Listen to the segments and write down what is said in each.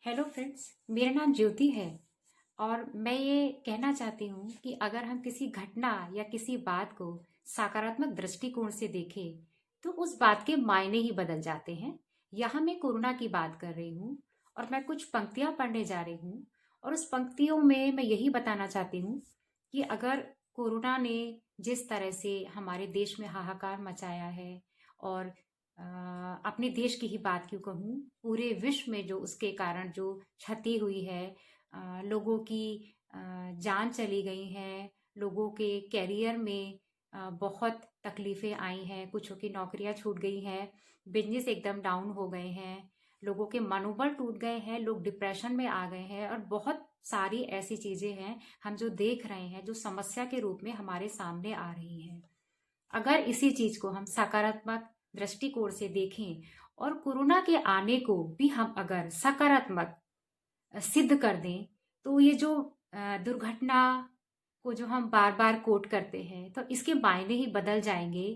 Hello friends, मेरा नाम ज्योति है और मैं ये कहना चाहती हूँ कि अगर हम किसी घटना या किसी बात को सकारात्मक दृष्टिकोण से देखें तो उस बात के मायने ही बदल जाते हैं। यहाँ मैं कोरोना की बात कर रही हूँ और मैं कुछ पंक्तियाँ पढ़ने जा रही हूँ और उस पंक्तियों में मैं यही बताना चाहती हूँ कि अगर कोरोना ने जिस तरह से हमारे देश में हाहाकार मचाया है और अपने देश की ही बात क्यों कहूँ, पूरे विश्व में जो उसके कारण जो क्षति हुई है, लोगों की जान चली गई हैं, लोगों के कैरियर में बहुत तकलीफें आई हैं, कुछों की नौकरियां छूट गई हैं, बिजनेस एकदम डाउन हो गए हैं, लोगों के मनोबल टूट गए हैं, लोग डिप्रेशन में आ गए हैं और बहुत सारी ऐसी चीजें हैं हम जो देख रहे हैं जो समस्या के रूप में हमारे सामने आ रही हैं। अगर इसी चीज को हम सकारात्मक दृष्टिकोण से देखें और कोरोना के आने को भी हम अगर सकारात्मक सिद्ध कर दें तो ये जो दुर्घटना को जो हम बार बार कोट करते हैं तो इसके मायने ही बदल जाएंगे।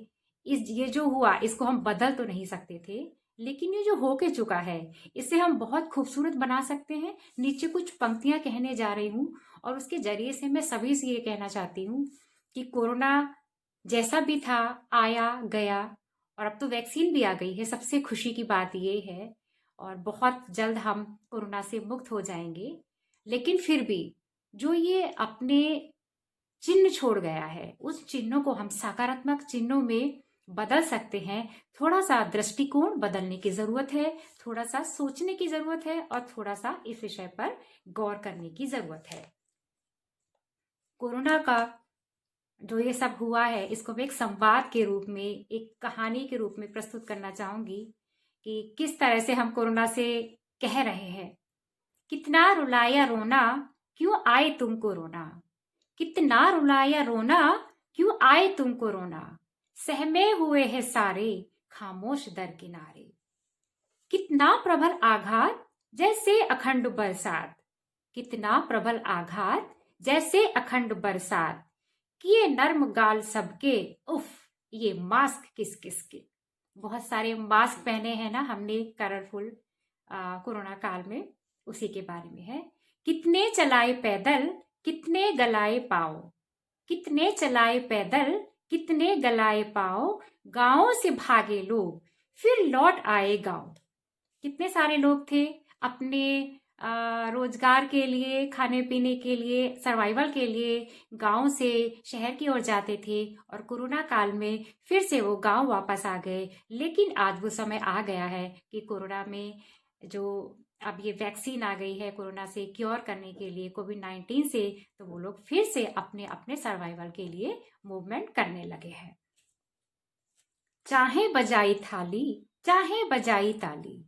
ये जो हुआ इसको हम बदल तो नहीं सकते थे, लेकिन ये जो हो के चुका है इसे हम बहुत खूबसूरत बना सकते हैं। नीचे कुछ पंक्तियां कहने जा रही हूँ और उसके जरिए से मैं सभी से ये कहना चाहती हूँ कि कोरोना जैसा भी था आया गया और अब तो वैक्सीन भी आ गई है। सबसे खुशी की बात ये है और बहुत जल्द हम कोरोना से मुक्त हो जाएंगे। लेकिन फिर भी जो ये अपने चिन्ह छोड़ गया है उस चिन्हों को हम सकारात्मक चिन्हों में बदल सकते हैं। थोड़ा सा दृष्टिकोण बदलने की जरूरत है, थोड़ा सा सोचने की जरूरत है और थोड़ा सा इस विषय पर गौर करने की जरूरत है। कोरोना का जो ये सब हुआ है इसको मैं एक संवाद के रूप में, एक कहानी के रूप में प्रस्तुत करना चाहूंगी कि किस तरह से हम कोरोना से कह रहे हैं। कितना रुलाया रोना, क्यों आए तुम कोरोना। कितना रुलाया रोना, क्यों आए तुम कोरोना। सहमे हुए हैं सारे, खामोश दर किनारे। कितना प्रबल आघात, जैसे अखंड बरसात। कितना प्रबल आघात, जैसे अखंड बरसात। किए नर्म गाल सबके, उफ ये मास्क किस किस के। बहुत सारे मास्क पहने हैं ना हमने कलरफुल कोरोना काल में, उसी के बारे में है। कितने चलाए पैदल, कितने गलाए पाओ। कितने चलाए पैदल, कितने गलाए पाओ। गांवों से भागे लोग, फिर लौट आए गांव। कितने सारे लोग थे अपने रोजगार के लिए, खाने पीने के लिए, सर्वाइवल के लिए गांव से शहर की ओर जाते थे और कोरोना काल में फिर से वो गांव वापस आ गए। लेकिन आज वो समय आ गया है कि कोरोना में जो अब ये वैक्सीन आ गई है कोरोना से क्योर करने के लिए, कोविड-19 से, तो वो लोग फिर से अपने अपने सर्वाइवल के लिए मूवमेंट करने लगे हैं। चाहे बजाई थाली, चाहे बजाई ताली।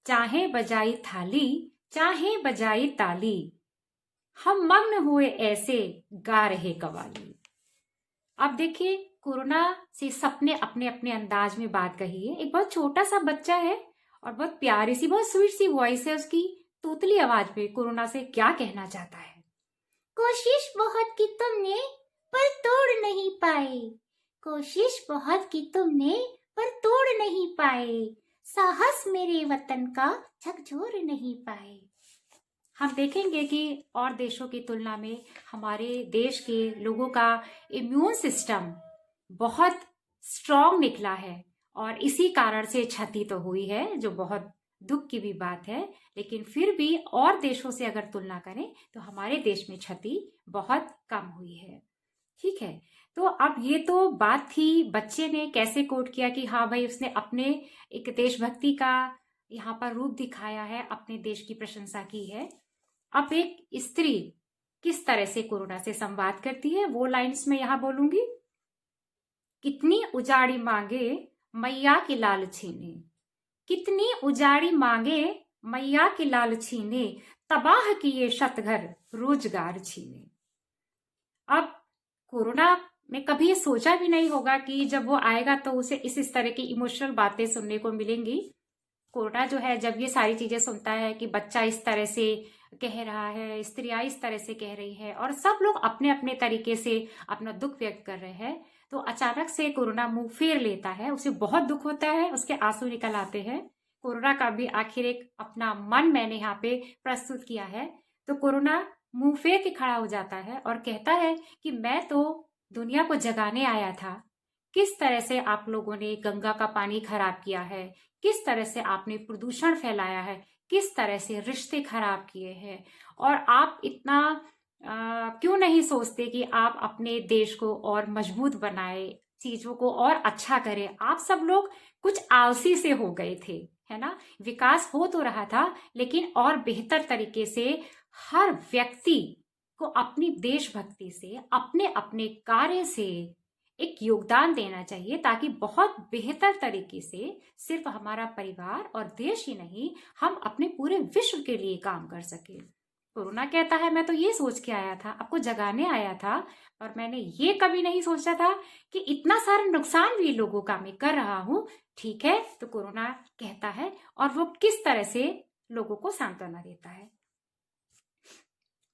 चाहे बजाई थाली, चाहे बजाई ताली। हम मग्न हुए ऐसे, गा रहे कवाली। अब देखिए कोरोना से सबने अपने अपने अंदाज में बात कही है। एक बहुत छोटा सा बच्चा है और बहुत प्यारी सी, बहुत स्वीट सी वॉइस है उसकी, तोतली आवाज में कोरोना से क्या कहना चाहता है। कोशिश बहुत की तुमने, पर तोड़ नहीं पाए। कोशिश बहुत की तुमने, पर तोड़ नहीं पाए। साहस मेरे वतन का झकझोर नहीं पाए। हम देखेंगे कि और देशों की तुलना में हमारे देश के लोगों का इम्यून सिस्टम बहुत स्ट्रॉन्ग निकला है और इसी कारण से क्षति तो हुई है, जो बहुत दुख की भी बात है। लेकिन फिर भी और देशों से अगर तुलना करें तो हमारे देश में क्षति बहुत कम हुई है। ठीक है, तो अब ये तो बात थी बच्चे ने कैसे कोट किया कि हाँ भाई उसने अपने एक देशभक्ति का यहाँ पर रूप दिखाया है, अपने देश की प्रशंसा की है। अब एक स्त्री किस तरह से कोरोना से संवाद करती है वो लाइन्स में यहाँ बोलूंगी। कितनी उजाड़ी मांगे, मैया की लाल छीने। कितनी उजाड़ी मांगे, मैया की लाल छीने। तबाह किए शतघर, रोजगार छीने। अब कोरोना में कभी ये सोचा भी नहीं होगा कि जब वो आएगा तो उसे इस तरह की इमोशनल बातें सुनने को मिलेंगी। कोरोना जो है जब ये सारी चीजें सुनता है कि बच्चा इस तरह से कह रहा है, स्त्रियां इस तरह से कह रही है और सब लोग अपने अपने तरीके से अपना दुख व्यक्त कर रहे हैं, तो अचानक से कोरोना मुंह फेर लेता है, उसे बहुत दुख होता है, उसके आंसू निकल आते हैं। कोरोना का भी आखिर एक अपना मन मैंने यहाँ पे प्रस्तुत किया है। तो कोरोना मुंह फेर के खड़ा हो जाता है और कहता है कि मैं तो दुनिया को जगाने आया था। किस तरह से आप लोगों ने गंगा का पानी खराब किया है, किस तरह से आपने प्रदूषण फैलाया है, किस तरह से रिश्ते खराब किए हैं, और आप इतना क्यों नहीं सोचते कि आप अपने देश को और मजबूत बनाए, चीजों को और अच्छा करें। आप सब लोग कुछ आलसी से हो गए थे, है ना। विकास हो तो रहा था, लेकिन और बेहतर तरीके से हर व्यक्ति को अपनी देशभक्ति से, अपने अपने कार्य से एक योगदान देना चाहिए, ताकि बहुत बेहतर तरीके से सिर्फ हमारा परिवार और देश ही नहीं, हम अपने पूरे विश्व के लिए काम कर सके। कोरोना कहता है मैं तो ये सोच के आया था, आपको जगाने आया था, और मैंने ये कभी नहीं सोचा था कि इतना सारा नुकसान भी लोगों का मैं कर रहा हूं। ठीक है, तो कोरोना कहता है, और वो किस तरह से लोगों को सांत्वना देता है।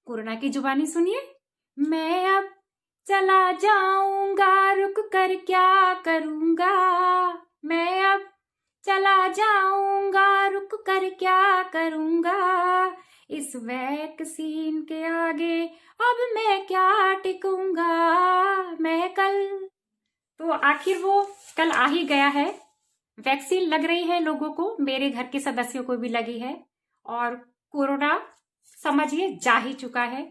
कोरोना की जुबानी सुनिए। मैं अब चला जाऊंगा, रुक कर क्या करूंगा। मैं अब चला जाऊंगा, रुक कर क्या करूंगा। इस वैक्सीन के आगे अब मैं क्या टिकूंगा। मैं कल, तो आखिर वो कल आ ही गया है। वैक्सीन लग रही है लोगों को, मेरे घर के सदस्यों को भी लगी है, और कोरोना समझिए जा ही चुका है।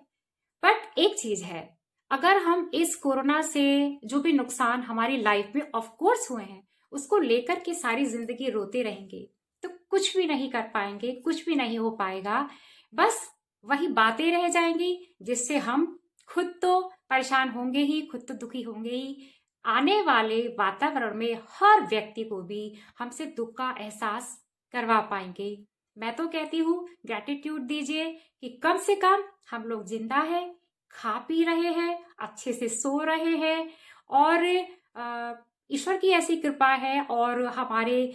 बट एक चीज है, अगर हम इस कोरोना से जो भी नुकसान हमारी लाइफ में ऑफ कोर्स हुए हैं उसको लेकर के सारी जिंदगी रोते रहेंगे तो कुछ भी नहीं कर पाएंगे, कुछ भी नहीं हो पाएगा। बस वही बातें रह जाएंगी जिससे हम खुद तो परेशान होंगे ही, खुद तो दुखी होंगे ही, आने वाले वातावरण में हर व्यक्ति को भी हमसे दुख का एहसास करवा पाएंगे। मैं तो कहती हूँ ग्रैटिट्यूड दीजिए कि कम से कम हम लोग जिंदा है, खा पी रहे हैं, अच्छे से सो रहे हैं, और ईश्वर की ऐसी कृपा है, और हमारे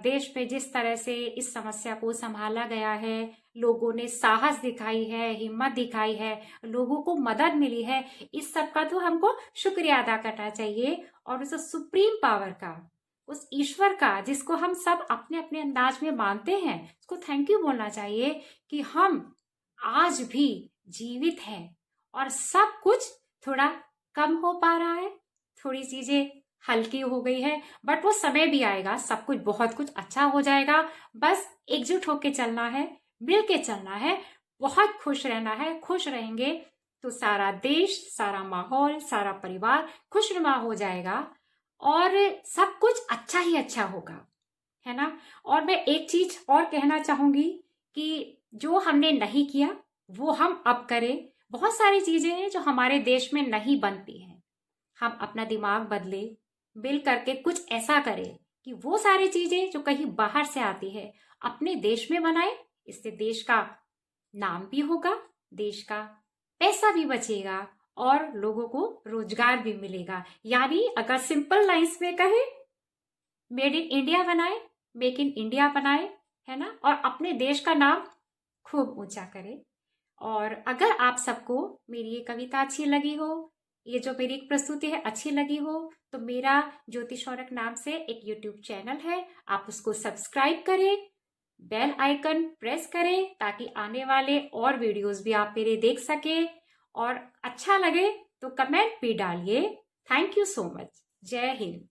देश में जिस तरह से इस समस्या को संभाला गया है, लोगों ने साहस दिखाई है, हिम्मत दिखाई है, लोगों को मदद मिली है, इस सब का तो हमको शुक्रिया अदा करना चाहिए। और उस सुप्रीम पावर का, उस ईश्वर का जिसको हम सब अपने अपने अंदाज में मानते हैं, उसको थैंक यू बोलना चाहिए कि हम आज भी जीवित हैं, और सब कुछ थोड़ा कम हो पा रहा है, थोड़ी चीजें हल्की हो गई है, बट वो समय भी आएगा, सब कुछ बहुत कुछ अच्छा हो जाएगा। बस एकजुट होके चलना है, मिल के चलना है, बहुत खुश रहना है। खुश रहेंगे तो सारा देश, सारा माहौल, सारा परिवार खुशनुमा हो जाएगा, और सब कुछ अच्छा ही अच्छा होगा, है ना। और मैं एक चीज और कहना चाहूंगी कि जो हमने नहीं किया वो हम अब करें। बहुत सारी चीजें हैं जो हमारे देश में नहीं बनती हैं, हम अपना दिमाग बदले, मिल करके कुछ ऐसा करें कि वो सारी चीजें जो कहीं बाहर से आती है अपने देश में बनाए। इससे देश का नाम भी होगा, देश का पैसा भी बचेगा, और लोगों को रोजगार भी मिलेगा। यानी अगर सिंपल लाइंस में कहे, मेड इन इंडिया बनाए, मेक इन इंडिया बनाए, है ना, और अपने देश का नाम खूब ऊंचा करे। और अगर आप सबको मेरी ये कविता अच्छी लगी हो, ये जो मेरी प्रस्तुति है अच्छी लगी हो, तो मेरा ज्योति शौनक नाम से एक यूट्यूब चैनल है, आप उसको सब्सक्राइब करें, बेल आइकन प्रेस करें, ताकि आने वाले और वीडियोस भी आप मेरे देख सके। और अच्छा लगे तो कमेंट भी डालिए। Thank you so much. जय हिंद।